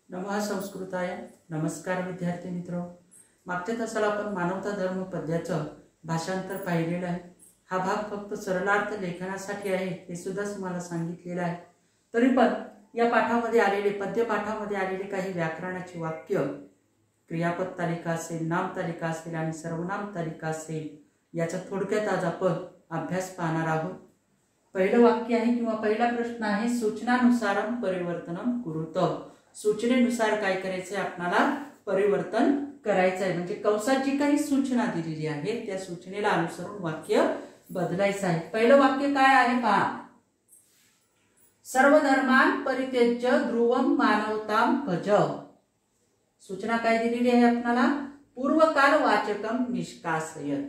नमः संस्कृताय. नमस्कार विद्यार्थी मित्र. मागच्या तासाला आपण मानवता धर्म पद्याचं भाषांतर पाहिलेलं आहे. हा भाग फक्त सरलार्थ लेखनासाठी आहे हे सुद्धा तुम्हाला सांगितलेलं आहे. तरी पण या पाठामध्ये आलेले पद्य पाठामध्ये आलेले काही व्याकरणाची वाक्य, क्रियापद तालिका असेल, नाम तालिका असेल आणि सर्वनाम तालिका असेल याचा थोडक्यात आज आपण अभ्यास पाहणार आहोत. पहिलं वाक्य आहे किंवा पहिला प्रश्न आहे, सूचनानुसारम परिवर्तनम कुरुत. सूचनेनुसार काय करायचंय, आपल्याला परिवर्तन करायचं आहे. म्हणजे कंसात जी काही सूचना दिलेली आहे त्या सूचनेला अनुसरून वाक्य बदलायचं आहे. पहिलं वाक्य काय आहे पहा, सर्व धर्मान परित्यज्य ध्रुवम मानवताम भज. सूचना काय दिलेली आहे आपल्याला, पूर्वकाल वाचकम निष्कासयत.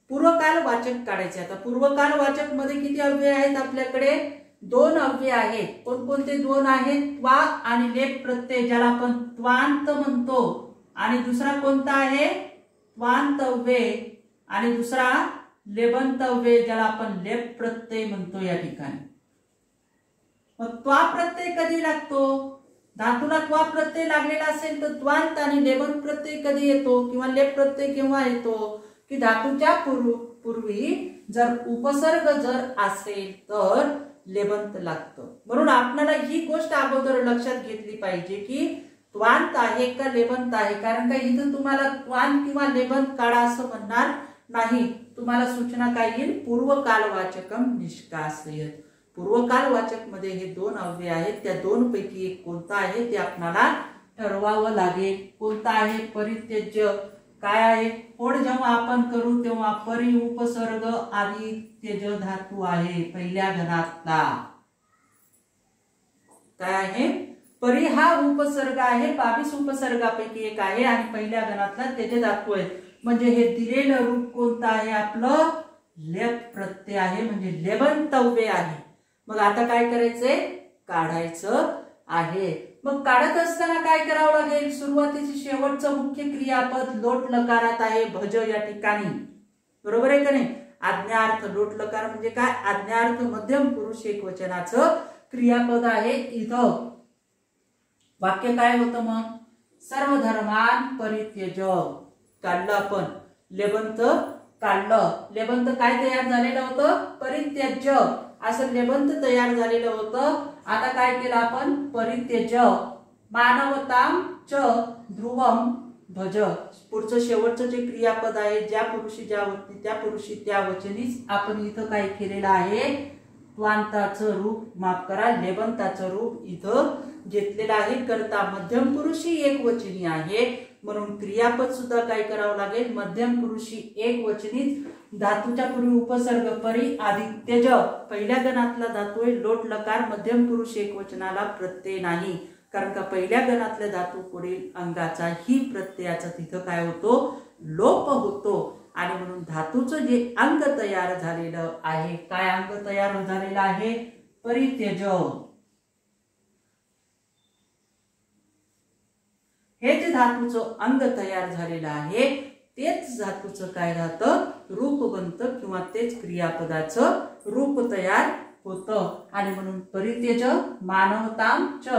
पूर्वकाल वाचक काढायचे. आता पूर्वकाल वाचक मध्ये किती अव्यय आहेत आपल्याकडे, दोन अव्यय आहेत. कोणकोणते दोन आहेत, त्वा आणि लेप प्रत्यय ज्याला आपण त्वांत म्हणतो, आणि दुसरा कोणता आहे त्वांत अव्यय आणि दुसरा लेबंत अव्यय ज्याला आपण लेप प्रत्यय म्हणतो या ठिकाणी. मग त्वा प्रत्यय कधी लागतो, धातूला त्वा प्रत्यय लागलेला असेल तर त्वांत आणि लेबंत प्रत्यय कधी येतो किंवा लेप प्रत्यय केव्हा येतो की धातूच्या पूर्वी जर उपसर्ग जर असेल तर लेबंत लागतं. म्हणून आपल्याला ही गोष्ट अगोदर लक्षात घेतली पाहिजे की त्वांत आहे का लेबंत आहे. कारण का इथं तुम्हाला त्वांत किंवा लेबंत काढा असं म्हणणार नाही. तुम्हाला सूचना काय येईल, पूर्वकालवाचकम निष्कासयत. पूर्वकालवाचक मध्ये हे दोन अव्यय आहेत, त्या दोन पैकी एक कोणता आहे ते आपल्याला ठरवावं लागेल. कोणता आहे, परित्यज्य. काय आहे, ओढ जेव्हा आपण करू तेव्हा परि उपसर्ग आधी त्यज धातू आहे पहिल्या घनातला. काय आहे, परि हा उपसर्ग आहे, 22 उपसर्गापैकी एक आहे आणि पहिल्या घनातला त्यज धातू आहे. म्हणजे हे दिलेलं रूप कोणतं आहे, आपलं लेप प्रत्यय आहे, म्हणजे लेबंतव्य आहे. मग आता काय करायचंय, काढायचं आहे. मग काढत असताना काय करावं लागेल, सुरुवातीचे शेवटचं मुख्य क्रियापद लोट लकारात आहे, भज या ठिकाणी. बरोबर आहे का नाही. आज्ञार्थ लोट लकार म्हणजे काय, आज्ञार्थ मध्यम पुरुष एकवचनाचं क्रियापद आहे. इथं वाक्य काय होतं मग, सर्व धर्मान परित्यज. काढलं आपण लेबंत, काढलं लेबंत. काय तयार झालेलं होतं, परित्यज्य असं लेबंत तयार झालेलं होतं. आता काय केलं आपण, परित्यज मानवताम च ध्रुवम भज. पुढचं शेवटचं जे क्रियापद आहे, ज्या पुरुषी ज्या वचनी त्या पुरुषी त्या वचनीच आपण इथं काय केलेलं आहे, त्वांताचं रूप, माफ करा लेबंताचं रूप इथं घेतलेलं आहे. करता मध्यम पुरुषी एक वचनी आहे म्हणून क्रियापद सुद्धा काय करावं लागेल, मध्यम पुरुषी एक वचनीच. धातूच्या पूर्वी उपसर्ग परि आधी त्यज पहिल्या गणातला धातू आहे, लोट लकार मध्यम पुरुष एक वचनाला प्रत्यय नाही. कारण का पहिल्या गणातल्या धातू पुढील अंगाचा ही प्रत्ययाचा तिथं काय होतो, लोप होतो. आणि म्हणून धातूचं जे अंग तयार झालेलं आहे, काय अंग तयार झालेलं आहे, परित्यज. हे जे धातूचं अंग तयार झालेलं आहे तेच धातूचं काय राहतं, रूप बनतं किंवा तेच क्रियापदाचं रूप तयार होतं. आणि म्हणून परित्यज मानवताम च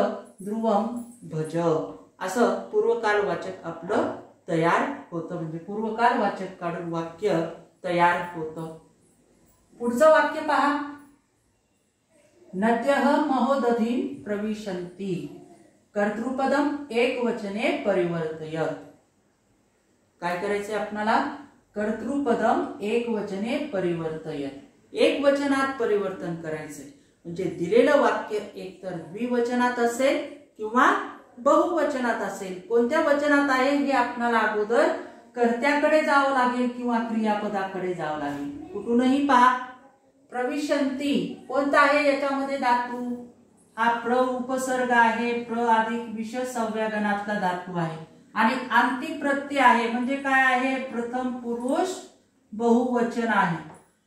ध्रुवम भज असं पूर्वकालवाचक आपलं तयार होतं. म्हणजे पूर्वकालवाचक काढून वाक्य तयार होतं. पुढचं वाक्य पहा, नद्यः महोदधी प्रविशन्ति. कर्तृपदम एक वचने परिवर्तयत. काय करायचंय आपल्याला, कर्तृपदम एक वचने परिवर्तयत. एक वचनात परिवर्तन करायचंय. म्हणजे दिलेलं वाक्य एकतर द्विवचनात असेल किंवा बहुवचनात असेल. कोणत्या वचनात आहे हे आपल्याला अगोदर कर्त्याकडे जावं लागेल किंवा क्रियापदाकडे जावं लागेल. कुठूनही पहा, प्रविशन्ति कोणता आहे, याच्यामध्ये धातू हा प्र उपसर्ग आहे, प्र अधिक विश सहाव्या गणातला धातू आहे आणि अंतिम प्रत्यय आहे. म्हणजे काय आहे, प्रथम पुरुष बहुवचन आहे.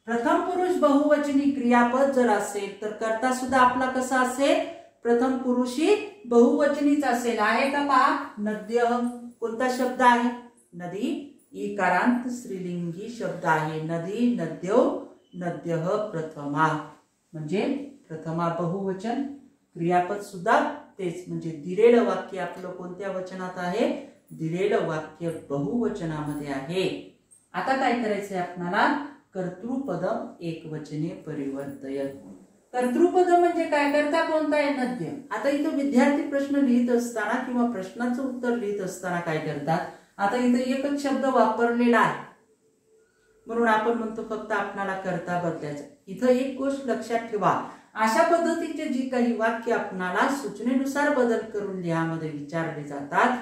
प्रथम पुरुष बहुवचनी क्रियापद जर असेल तर कर्ता सुद्धा आपला कसा असेल, प्रथम पुरुषी बहुवचनीच असेल. आहे का पहा, नद्य कोणता शब्द आहे, नदी, इकारांत स्त्रीलिंगी शब्द आहे. नदी, नद्यो, नद्यः प्रथमा. म्हणजे प्रथमा बहुवचन, क्रियापद सुद्धा तेच म्हणजे दिलेलं वाक्य आपलं कोणत्या वचनात आहे? दिलेलं वाक्य बहुवचनामध्ये आहे. आता काय करायचंय आपल्याला? कर्तृपदम एकवचने परिवर्तयत. कर्तृपद म्हणजे काय? करता कोणता आहे? नद्य. आता इथं विद्यार्थी प्रश्न लिहित असताना किंवा प्रश्नाचं उत्तर लिहित असताना काय करतात? आता इथं एकच शब्द वापरलेला आहे म्हणून आपण म्हणतो फक्त आपल्याला करता बदलायचं. इथं एक गोष्ट लक्षात ठेवा, अशा पद्धतीचे जी काही वाक्य आपणाला सूचनेनुसार बदल करून लिहामध्ये विचारले जातात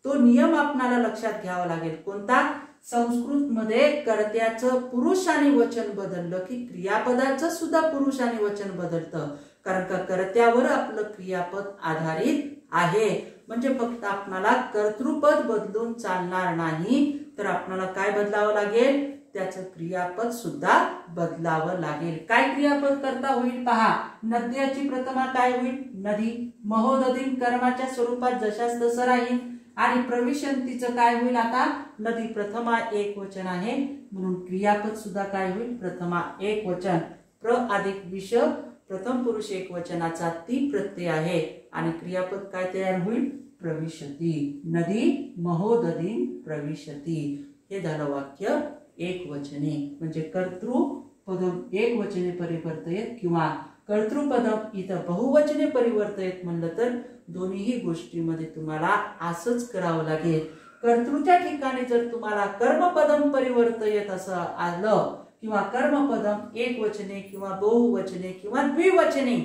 तो नियम आपणाला लक्षात घ्यावा लागेल. कोणता? संस्कृत मध्ये कर्त्याचं पुरुष आणि वचन बदललं की क्रियापदाचं सुद्धा पुरुष आणि वचन बदलतं, कारण का कर्त्यावर आपलं क्रियापद आधारित आहे. म्हणजे फक्त आपणाला कर्तृपद बदलून चालणार नाही, तर आपणाला काय बदलावं लागेल? त्याचं क्रियापद सुद्धा बदलावं लागेल. काय क्रियापद करता होईल पहा. नद्याची प्रथमा काय होईल? नदी. महोदधीन कर्माच्या स्वरूपात जशास तसं राहील. आणि प्रविशंतीचं काय होईल? आता नदी प्रथमा एक वचन आहे म्हणून क्रियापद सुद्धा काय होईल? प्रथमा एक वचन. प्र अधिक विष प्रथम पुरुष एक वचनाचा ती प्रत्यय आहे आणि क्रियापद काय तयार होईल? प्रविशती. नदी महोदधीन प्रविशती. हे झालं वाक्य एक वचने. म्हणजे कर्तृपदम एक वचने परिवर्तयत किंवा कर्तृपदम इथं बहुवचने परिवर्तयत म्हणलं तर दोन्ही गोष्टीमध्ये तुम्हाला असंच करावं लागेल. कर्तृच्या ठिकाणी जर तुम्हाला कर्मपदम परिवर्तयत असं आलं किंवा कर्मपदम एक वचने किंवा बहुवचने किंवा द्विवचने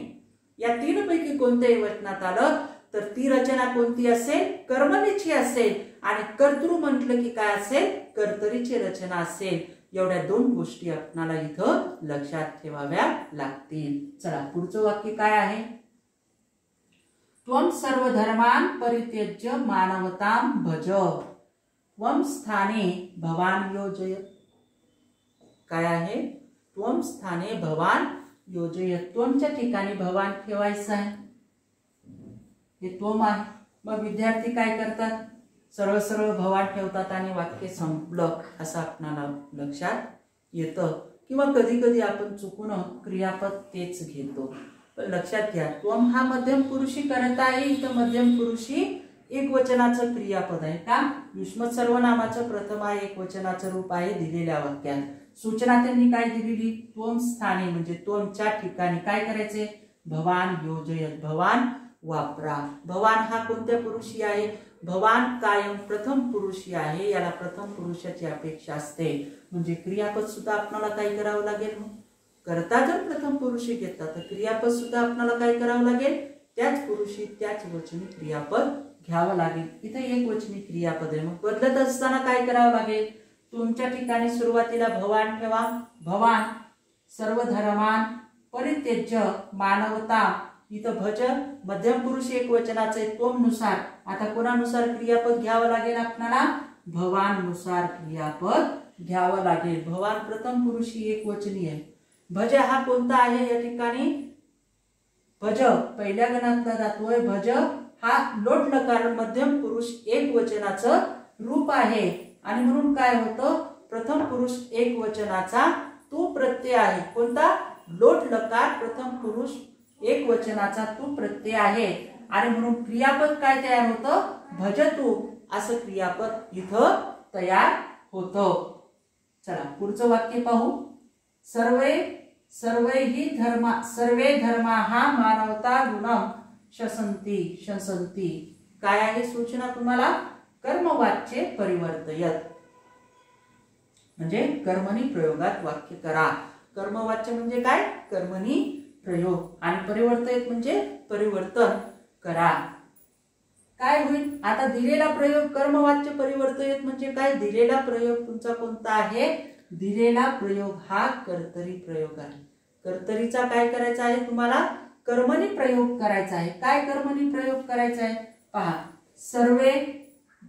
या तीन पैकी कोणत्याही वचनात आलं तर ती रचना कोणती असेल? कर्मणीची असेल. आणि कर्तृ म्हटलं की काय असेल? कर्तरीची रचना असेल. एवढ्या दोन गोष्टी आपल्याला इथं लक्षात ठेवाव्या लागतील. चला पुढचं वाक्य काय आहे? त्वं सर्वधर्मान् परित्यज्य मानवतां भज त्वं स्थाने भवान योजयत. काय आहे? त्वं स्थाने भवान योजयत. त्वंच्या ठिकाणी भवान ठेवायचं आहे. हे त्वं आहे. मग विद्यार्थी काय करतात? सरळ सरळ भवान ठेवतात आणि वाक्य संपलं असं आपणाला लक्षात येतं. किंवा कधी कधी आपण चुकून क्रियापद तेच घेतो. पण लक्षात घ्या, त्वं हा मध्यम पुरुषी करता आहे. इथं मध्यम पुरुषी एक वचनाचं क्रियापद आहे का? युष्मत सर्वनामाचं प्रथमा एक वचनाचं रूप आहे दिलेल्या वाक्यात. सूचना त्यांनी काय दिलेली? त्वं स्थाने म्हणजे त्वंच्या ठिकाणी काय करायचे? भवान योजयत. भवान वापरा. भवान हा कोणत्या पुरुषी आहे? भवान कायम प्रथम पुरुषी आहे. याला प्रथम पुरुषाची अपेक्षा असते. म्हणजे क्रियापद सुद्धा आपल्याला काय करावं लागेल? करता जर प्रथम पुरुषी घेतला तर क्रियापद सुद्धा आपल्याला काय करावं लागेल? त्याच पुरुषी त्याच वचनी क्रियापद घ्यावं लागेल. इथे एक वचनी क्रियापद आहे. मग बदलत असताना काय करावं लागेल? तुमच्या ठिकाणी सुरुवातीला भवान ठेवा. भवान सर्वधर्मान परित्यज्य मानवता. इथं भज मध्यम पुरुष एक वचनाचं आहे. त्वंनुसार आता कोणानुसार क्रियापद घ्यावं लागेल आपल्याला? भवान नुसार क्रियापद घ्यावं लागेल. भवान प्रथम पुरुषी एक वचनी आहे. भज हा कोणता आहे या ठिकाणी? भज पहिल्या गणातला धातू आहे. भज हा लोट लकार मध्यम पुरुष एक वचनाचं रूप आहे आणि म्हणून काय होतं? प्रथम पुरुष एक वचनाचा तो प्रत्यय आहे. कोणता? लोट लकार प्रथम पुरुष एक वचनाचा तो प्रत्यय आहे आणि म्हणून क्रियापद काय तयार होतं? भजतु असं क्रियापद इथं तयार होतं. चला पुढचं वाक्य पाहू. सर्वे धर्माः मानवता गुणं शंसन्ति. काय आहे सूचना तुम्हाला? कर्मवाच्ये परिवर्तयत. म्हणजे कर्मणी प्रयोगात वाक्य करा. कर्मवाच्य म्हणजे काय? कर्मणी प्रयोग. आणि परिवर्तयत म्हणजे परिवर्तन करा. काय होईल? आता दिलेला प्रयोग कर्मवाच्य परिवर्तयत म्हणजे काय? दिलेला प्रयोग तुमचा कोणता आहे? दिलेला प्रयोग हा कर्तरी प्रयोग आहे. कर्तरीचा काय करायचा आहे तुम्हाला? कर्मणी प्रयोग करायचा आहे. काय कर्मणी प्रयोग करायचा आहे? पहा. सर्वे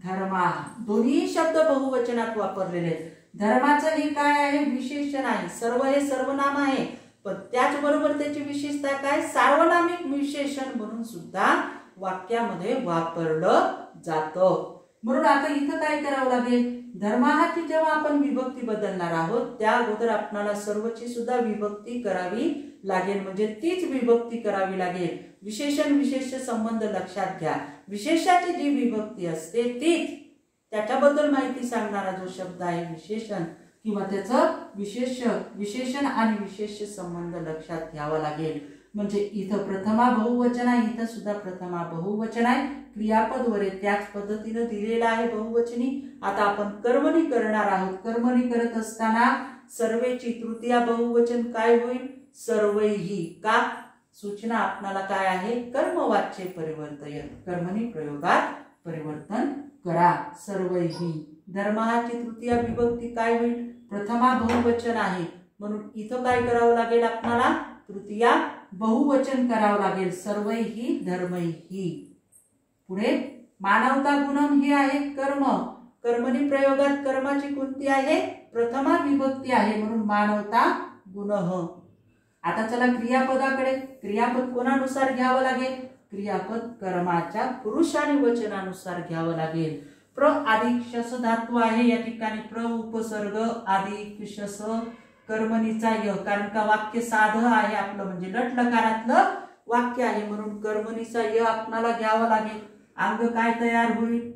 धर्मा दोन्ही शब्द बहुवचनात वापरलेले आहेत. धर्माचं हे काय आहे? विशेषण आहे. सर्व हे सर्वनाम आहे पण त्याचबरोबर त्याची विशेषता काय? सार्वनामिक विशेषण म्हणून सुद्धा वाक्यामध्ये वापरलं जातं. म्हणून आता इथं काय करावं लागेल? धर्माची जेव्हा आपण विभक्ती बदलणार आहोत त्या अगोदर आपल्याला सर्वची सुद्धा विभक्ती करावी लागेल. म्हणजे तीच विभक्ती करावी लागेल. विशेषण विशेष्य संबंध लक्षात घ्या. विशेषाची जी विभक्ती असते तीच त्याच्याबद्दल माहिती सांगणारा जो शब्द आहे विशेषण किंवा त्याचं विशेषण आणि विशेष्य संबंध लक्षात घ्यावा लागेल. म्हणजे इथं प्रथमा बहुवचन आहे, इथं सुद्धा प्रथमा बहुवचन आहे. क्रियापद वरे त्याच पद्धतीने दिलेला आहे बहुवचनी. आता आपण कर्मणी करणार आहोत. कर्मणी करत असताना सर्वेची तृतीया बहुवचन काय होईल? सर्वैही. का? सूचना आपणाला काय आहे? कर्मवाच्य परिवर्तन. कर्मणी प्रयोगात परिवर्तन करा. सर्वैही. धर्माची तृतीया विभक्ती काय होईल? प्रथमा बहुवचन आहे म्हणून इथं काय करावं लागेल आपल्याला? तृतीया बहुवचन करावं लागेल. सर्वैही धर्मैही. पुढे मानवता गुणम ही आहे कर्म. कर्मणी प्रयोगात कर्माची कोणती आहे? प्रथमा विभक्ती आहे म्हणून मानवता गुणः. आता चला क्रियापदाकडे. क्रियापद कोणानुसार घ्यावं लागेल? क्रियापद कर्माच्या पुरुष आणि वचनानुसार घ्यावं लागेल. प्र अधिक शस धातू आहे या ठिकाणी. प्र उपसर्ग अधिक शस कर्मणीचा य. कारण का वाक्य साध आहे आपलं, म्हणजे लट लकारातलं वाक्य आहे म्हणून कर्मणीचा य आपल्याला घ्यावा लागेल. अंग काय तयार होईल?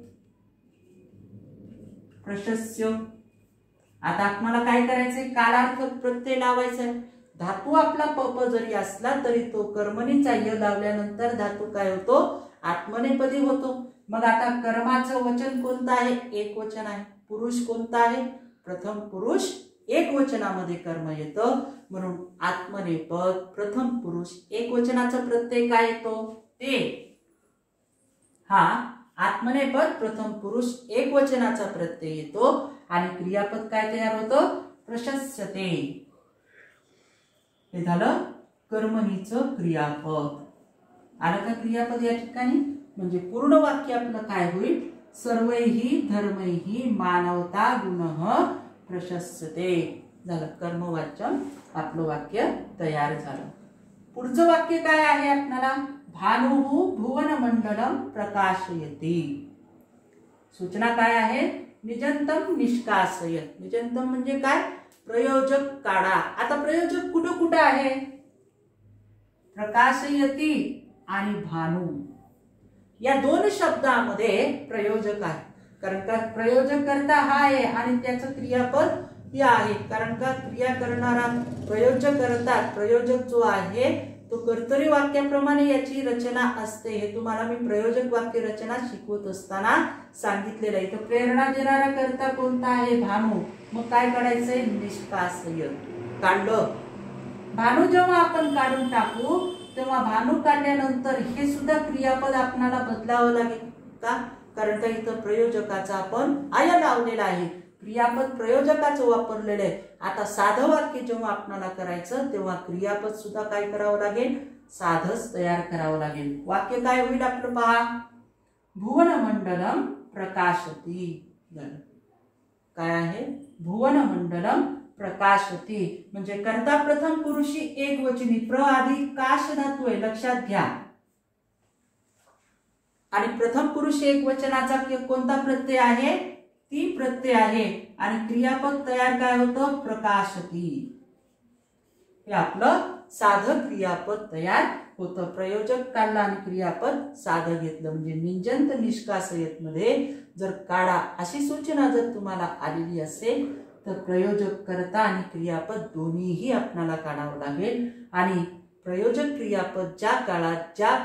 प्रशस्य. आता आपल्याला काय करायचंय? कालार्थक प्रत्यय लावायचा आहे. धातू आपला पप जरी असला तरी तो कर्मणीचा य लावल्यानंतर धातू काय होतो? आत्मनेपदी होतो. मग आता कर्माचं वचन कोणतं आहे? एक वचन आहे. पुरुष कोणता आहे? प्रथम पुरुष एक वचनामध्ये कर्म येतं म्हणून आत्मनेपद प्रथम पुरुष एक वचनाचा प्रत्यय काय येतो? ते. हा आत्मनेपद प्रथम पुरुष एक वचनाचा प्रत्यय येतो आणि क्रियापद काय तयार होतं? प्रशस्यते. हे झालं कर्मणीचं क्रियापद. आलं का क्रियापद या ठिकाणी? म्हणजे पूर्ण वाक्य आपलं काय होईल? सर्वैहि धर्मैहि मानवता गुणः प्रशस्यते. झालं कर्मवाच्य आपलं वाक्य तयार झालं. पुढचं वाक्य काय आहे आपल्याला? भानुः भुवनमंडलम प्रकाशयति. सूचना काय आहे? निजंतम निष्कासयत. निजंतम म्हणजे काय? प्रयोजक काढा. आता प्रयोजक कुठं कुठं आहे? प्रकाशयति आणि भानु या दोन शब्दामध्ये प्रयोजक आहे. कारण का प्रयोजक करता हा आहे आणि त्याचं क्रियापद हे आहे. कारण का क्रिया करणारा प्रयोजक करतात. प्रयोजक जो आहे तो कर्तरी वाक्याप्रमाणे याची रचना असते. हे तुम्हाला मी प्रयोजक वाक्य रचना शिकवत असताना सांगितलेलं आहे. तर प्रेरणा देणारा कर्ता कोणता आहे? भानु. मग काय काढायचंय? निष्कासय. काढलं. भानु जेव्हा आपण काढून टाकू तेव्हा भानु काढल्यानंतर हे सुद्धा क्रियापद आपल्याला बदलावं लागेल. का? कारण का इथं प्रयोजकाचा आपण आय लावलेला आहे. क्रियापद प्रयोजकाचं वापरलेलं आहे. आता साधं वाक्य जेव्हा आपल्याला करायचं तेव्हा क्रियापद सुद्धा काय करावं लागेल? साधच तयार करावं लागेल. वाक्य काय होईल आपलं पहा? भुवनमंडलम प्रकाशती. काय आहे? भुवनमंडलम प्रकाशती. म्हणजे कर्ता प्रथम पुरुषी एक वचनी. प्र आधी काश धातू आहे लक्षात घ्या. आणि प्रथम पुरुष एक वचनाचा कोणता प्रत्यय आहे? ती प्रत्यय आहे आणि क्रियापद तयार काय होतं? प्रकाशती. हे आपलं साधं क्रियापद तयार होतं. प्रयोजक काढला आणि क्रियापद साधं घेतलं. म्हणजे निंजंत निष्कासयत मध्ये जर काढा अशी सूचना जर तुम्हाला आलेली असेल तर प्रयोजक कर्ता आणि क्रियापद दोन्हीही आपल्याला काढावं लागेल. आणि प्रयोजक क्रियापद ज्या काळात ज्या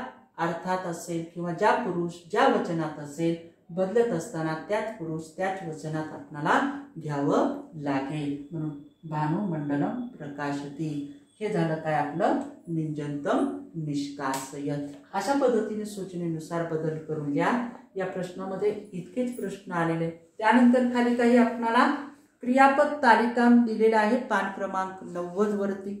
अर्थात असेल किंवा ज्या पुरुष ज्या वचनात असेल बदलत असताना त्याच पुरुष त्याच वचनात आपल्याला घ्यावं लागेल. म्हणून भानुमंडलम प्रकाशती. हे झालं काय आपलं? निंजंतम निष्कासयत. अशा पद्धतीने सूचनेनुसार बदल करून घ्या. या प्रश्नामध्ये इतकेच प्रश्न आलेले. त्यानंतर खाली काही आपल्याला क्रियापद तालिका दिलेला आहे पान क्रमांक 90 वरती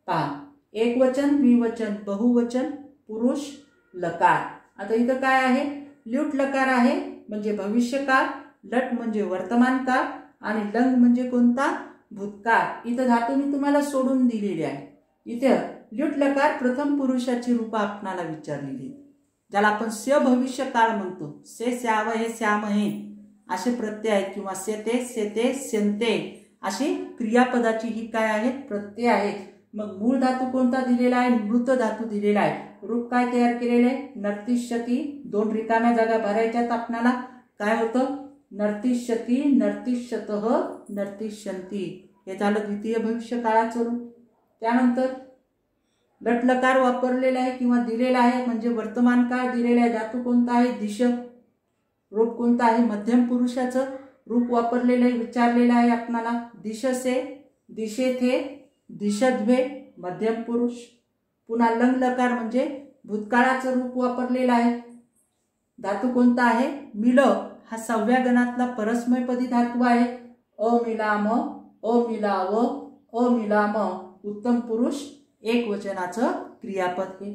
पहा. एक वचन, द्विवचन, बहुवचन, पुरुष, लकार. आता इथं काय आहे? ल्यूट लकार आहे म्हणजे भविष्यकाळ, लट म्हणजे वर्तमान काळ आणि लंग म्हणजे कोणता? भूतकाळ. इथं धातू मी तुम्हाला सोडून दिलेली आहे. इथे ल्यूट लकार प्रथम पुरुषाची रूप आपणाला विचारलेली, ज्याला आपण स्य भविष्य काळ म्हणतो. से स्याव हे श्याम हे असे प्रत्यय आहेत किंवा सेते सेते सेंते अशी क्रियापदाची ही काय आहेत? प्रत्यय आहेत. मग मूळ धातू कोणता दिलेला आहे? मृत धातू दिलेला आहे। रूप काय तयार केलेले आहे? नर्तिष्यती, 2 रिकाम्या जागा भरायच्यात आपल्याला। काय होतं? नर्तिष्यती, नर्तिष्यतः, नर्तिष्यन्ति, हे झालं द्वितीय भविष्य काळाचं रूप। त्यानंतर लट लकार वापरलेला आहे किंवा दिलेला आहे म्हणजे वर्तमान काळ दिलेला आहे। धातू कोणता आहे? दिश। रूप कोणता आहे? मध्यम पुरुषाचं रूप वापरलेलं आहे, विचारलेलं आहे आपल्याला। दिशसे, दिशेथे, दिशध्वे, मध्यम पुरुष। पुन्हा लंग लकार म्हणजे भूतकाळाचं रूप वापरलेलं आहे। धातू कोणता आहे? मिल, हा 6व्या गणातला परस्मैपदी धातू आहे। अमिलाम, अमिलाव, अमिलाम, उत्तम पुरुष एकवचनाचं क्रियापद हे।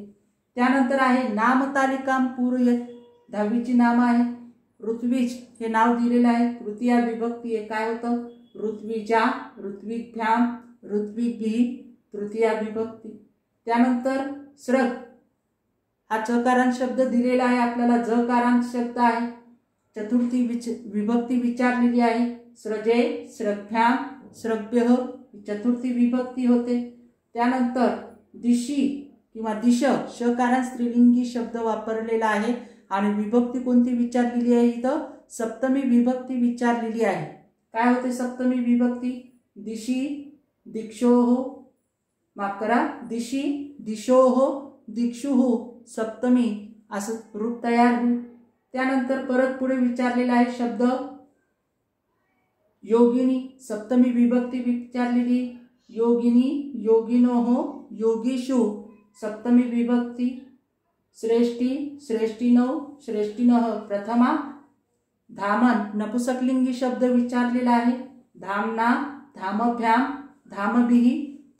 त्यानंतर आहे नामतालिकां पूरयेत, 10वीची नाम आहे। ऋत्विज हे नाव दिलेलं आहे, तृतीया विभक्ती आहे। काय होतं? ऋत्विजा, ऋत्विभ्याम, ऋत्विभिः, तृतीया विभक्ती। त्यानंतर स्रग हा चकारांत शब्द दिलेला आहे आपल्याला, जकारांत शब्द आहे। चतुर्थी विभक्ती विचारलेली आहे। स्रजे, स्रग्भ्याम, स्रग्भ्यः, चतुर्थी विभक्ती होते। त्यानंतर दिशी किंवा दिश, शकारांत स्त्रीलिंगी शब्द वापरलेला आहे आणि विभक्ती कोणती विचारलेली आहे? इथं सप्तमी विभक्ती विचारलेली आहे। काय होते सप्तमी विभक्ती? दिशी, दिक्षोः, माफ करा, दिशी, दिशोः, दिक्षुः, सप्तमी असं रूप तयार होईल। त्यानंतर परत पुढे विचारलेला आहे शब्द योगिनी, सप्तमी विभक्ती विचारलेली। योगिनी, योगिनोः, योगीषु, सप्तमी विभक्ती। श्रेष्ठी, श्रेष्ठिनौ, श्रेष्ठिनः, प्रथमा। धामन नपुंसकलिंगी शब्द विचारलेला आहे। धामना, धामभ्याम, धामभिः,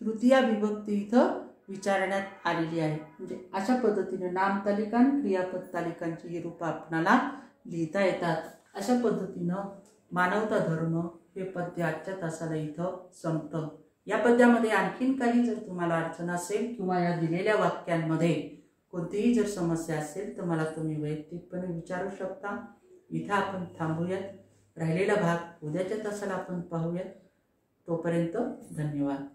तृतीया विभक्ती इथं विचारण्यात आलेली आहे। म्हणजे अशा पद्धतीने नामतालिका, क्रियापद तालिकांची ही रूप आपल्याला लिहिता येतात। अशा पद्धतीनं मानवता धर्म हे पद्य आजच्या तासाला इथं संपतं। या पद्यामध्ये आणखीन काही जर तुम्हाला अडचण असेल किंवा या दिलेल्या वाक्यांमध्ये कोणतीही जर समस्या असेल तर मला तुम्ही वैयक्तिकपणे विचारू शकता। इथं आपण थांबूयात, राहिलेला भाग उद्याच्या तासाला आपण पाहूयात। तोपर्यंत धन्यवाद।